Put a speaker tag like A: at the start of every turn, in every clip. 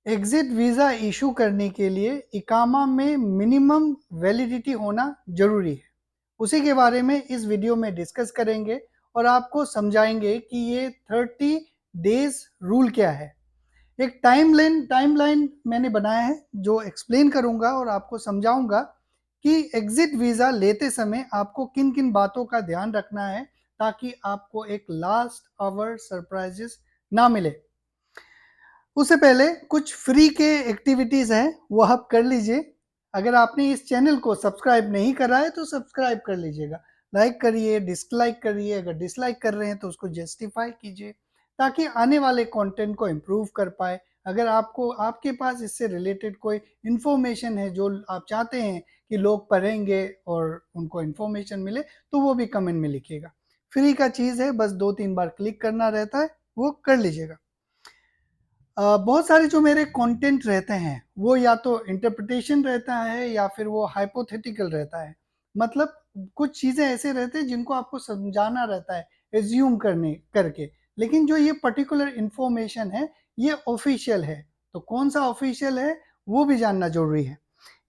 A: Exit visa issue करने के लिए इकामा में मिनिमम वैलिडिटी होना ज़रूरी है। उसी के बारे में इस वीडियो में डिस्कस करेंगे और आपको समझाएंगे कि ये 30 डेज़ रूल क्या है। एक टाइमलाइन मैंने बनाया है जो एक्सप्लेन करूंगा और आपको समझाऊंगा कि एग्जिट वीज़ा लेते समय आपको किन किन बातों का ध्यान रखना है ताकि आपको एक लास्ट आवर सरप्राइजेस ना मिले। उससे पहले कुछ फ्री के एक्टिविटीज़ हैं वो आप कर लीजिए। अगर आपने इस चैनल को सब्सक्राइब नहीं करा है तो सब्सक्राइब कर लीजिएगा, लाइक करिए, डिसलाइक करिए, अगर डिसलाइक कर रहे हैं तो उसको जस्टिफाई कीजिए ताकि आने वाले कंटेंट को इम्प्रूव कर पाए। अगर आपको आपके पास इससे रिलेटेड कोई इन्फॉर्मेशन है जो आप चाहते हैं कि लोग पढ़ेंगे और उनको इन्फॉर्मेशन मिले तो वो भी कमेंट में लिखिएगा। फ्री का चीज़ है, बस 2-3 बार क्लिक करना रहता है, वो कर लीजिएगा। बहुत सारे जो मेरे कंटेंट रहते हैं वो या तो इंटरप्रिटेशन रहता है या फिर वो हाइपोथेटिकल रहता है। मतलब कुछ चीज़ें ऐसे रहते हैं जिनको आपको समझाना रहता है एज्यूम करने करके, लेकिन जो ये पर्टिकुलर इंफॉर्मेशन है ये ऑफिशियल है। तो कौन सा ऑफिशियल है वो भी जानना जरूरी है।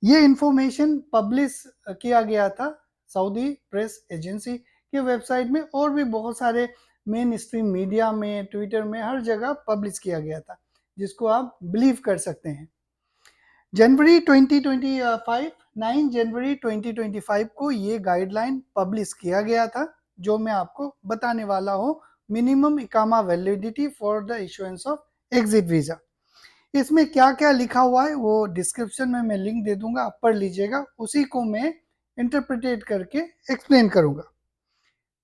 A: ये इंफॉर्मेशन पब्लिश किया गया था सऊदी प्रेस एजेंसी के वेबसाइट में और भी बहुत सारे मेन स्ट्रीम मीडिया में, ट्विटर में, हर जगह पब्लिश किया गया था जिसको आप बिलीव कर सकते हैं। जनवरी 2025 9 जनवरी 2025 को ये गाइडलाइन पब्लिश किया गया था जो मैं आपको बताने वाला हूँ। Minimum iqama validity for the issuance of exit visa. इसमें क्या क्या लिखा हुआ है वो डिस्क्रिप्शन में मैं लिंक दे दूंगा, आप पढ़ लीजिएगा। उसी को मैं इंटरप्रिटेट करके एक्सप्लेन करूंगा।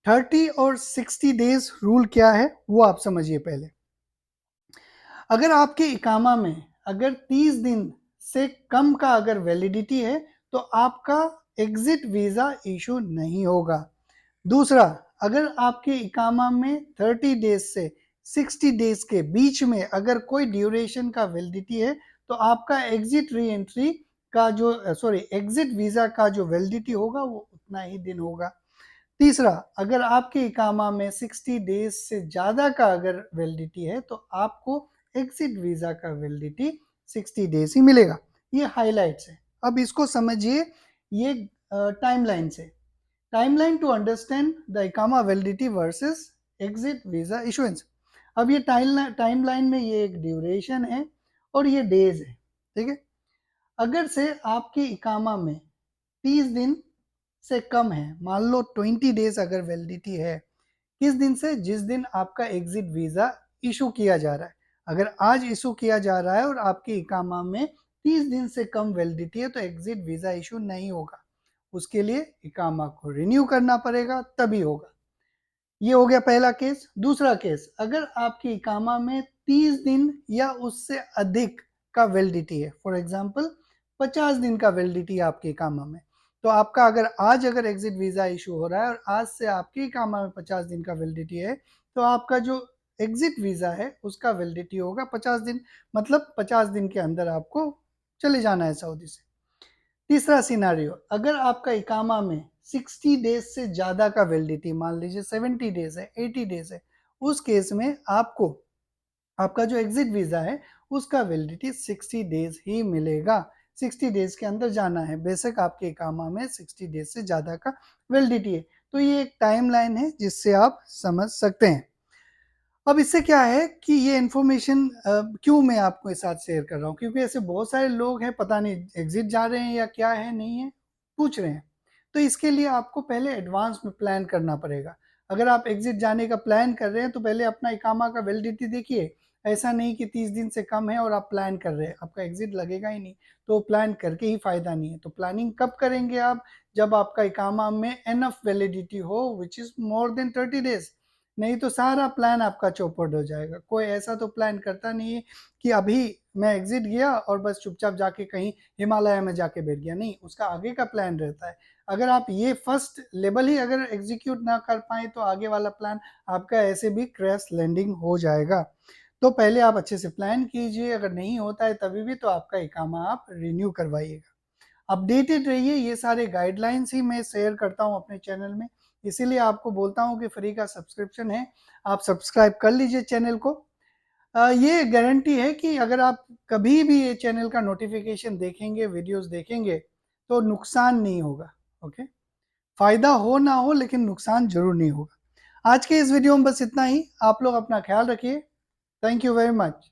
A: 30 और 60 डेज रूल क्या है वो आप समझिए पहले। अगर आपके इकामा में अगर 30 दिन से कम का अगर वैलिडिटी है तो आपका एग्जिट वीज़ा इशू नहीं होगा। दूसरा, अगर आपके इकामा में 30 डेज से 60 डेज के बीच में अगर कोई ड्यूरेशन का वैलिडिटी है तो आपका एग्जिट री एंट्री का जो एग्जिट वीज़ा का जो वैलिडिटी होगा वो उतना ही दिन होगा। तीसरा, अगर आपके इकामा में 60 डेज से ज़्यादा का अगर वैलिडिटी है तो आपको एग्जिट वीज़ा का वैलिडिटी 60 डेज ही मिलेगा। ये हाइलाइट्स है। अब इसको समझिए ये टाइमलाइन से। Timeline to understand the iqama validity versus exit visa issuance. अब ये टाइमलाइन में ये एक ड्यूरेशन है और ये डेज है, ठीक है। अगर से आपके इकामा में 30 दिन से कम है, मान लो 20 डेज अगर वैलिडिटी है, किस दिन से? जिस दिन आपका एग्जिट वीज़ा इशू किया जा रहा है। अगर आज इशू किया जा रहा है और आपके इकामा में 30 दिन से कम वैलिडिटी है तो एग्जिट वीज़ा इशू नहीं होगा। उसके लिए इकामा को रिन्यू करना पड़ेगा, तभी होगा। ये हो गया पहला केस। दूसरा केस, अगर आपकी इकामा में 30 दिन या उससे अधिक का वैलिडिटी है, फॉर एग्जांपल 50 दिन का वैलिडिटी है आपके इकामा में, तो आपका अगर आज अगर एग्जिट वीज़ा इशू हो रहा है और आज से आपके इकामा में 50 दिन का वैलिडिटी है तो आपका जो एग्जिट वीज़ा है उसका वैलिडिटी होगा 50 दिन। मतलब 50 दिन के अंदर आपको चले जाना है सऊदी से। तीसरा सिनारियो, अगर आपका इकामा में 60 डेज से ज़्यादा का वैलिडिटी, मान लीजिए 70 डेज है, 80 डेज है, उस केस में आपको आपका जो एग्जिट वीज़ा है उसका वैलिडिटी 60 डेज ही मिलेगा। 60 डेज के अंदर जाना है, बेशक आपके इकामा में 60 डेज से ज़्यादा का वैलिडिटी है। तो ये एक टाइमलाइन है जिससे आप समझ सकते हैं। अब इससे क्या है कि ये इन्फॉर्मेशन क्यों मैं आपके साथ शेयर कर रहा हूँ, क्योंकि ऐसे बहुत सारे लोग हैं, पता नहीं एग्जिट जा रहे हैं या क्या है नहीं है, पूछ रहे हैं। तो इसके लिए आपको पहले एडवांस में प्लान करना पड़ेगा। अगर आप एग्जिट जाने का प्लान कर रहे हैं तो पहले अपना इकामा का वैलिडिटी देखिए। ऐसा नहीं कि 30 दिन से कम है और आप प्लान कर रहे हैं, आपका एग्जिट लगेगा ही नहीं, तो प्लान करके ही फायदा नहीं है। तो प्लानिंग कब करेंगे आप? जब आपका इकामा में एनफ वैलिडिटी हो which is more than 30 days. नहीं तो सारा प्लान आपका चौपट हो जाएगा। कोई ऐसा तो प्लान करता नहीं है कि अभी मैं एग्जिट गया और बस चुपचाप जाके कहीं हिमालय में जाके बैठ गया, नहीं, उसका आगे का प्लान रहता है। अगर आप ये फर्स्ट लेवल ही अगर एग्जीक्यूट ना कर पाए तो आगे वाला प्लान आपका ऐसे भी क्रैश लैंडिंग हो जाएगा। तो पहले आप अच्छे से प्लान कीजिए, अगर नहीं होता है तभी भी तो आपका इकामा आप रिन्यू करवाइएगा। अपडेटेड रहिए, ये सारे गाइडलाइंस ही मैं शेयर करता हूँ अपने चैनल में, इसीलिए आपको बोलता हूँ कि फ्री का सब्सक्रिप्शन है, आप सब्सक्राइब कर लीजिए चैनल को। ये गारंटी है कि अगर आप कभी भी ये चैनल का नोटिफिकेशन देखेंगे, वीडियोस देखेंगे, तो नुकसान नहीं होगा। ओके, फायदा हो ना हो लेकिन नुकसान जरूर नहीं होगा। आज के इस वीडियो में बस इतना ही। आप लोग अपना ख्याल रखिए। Thank you very much.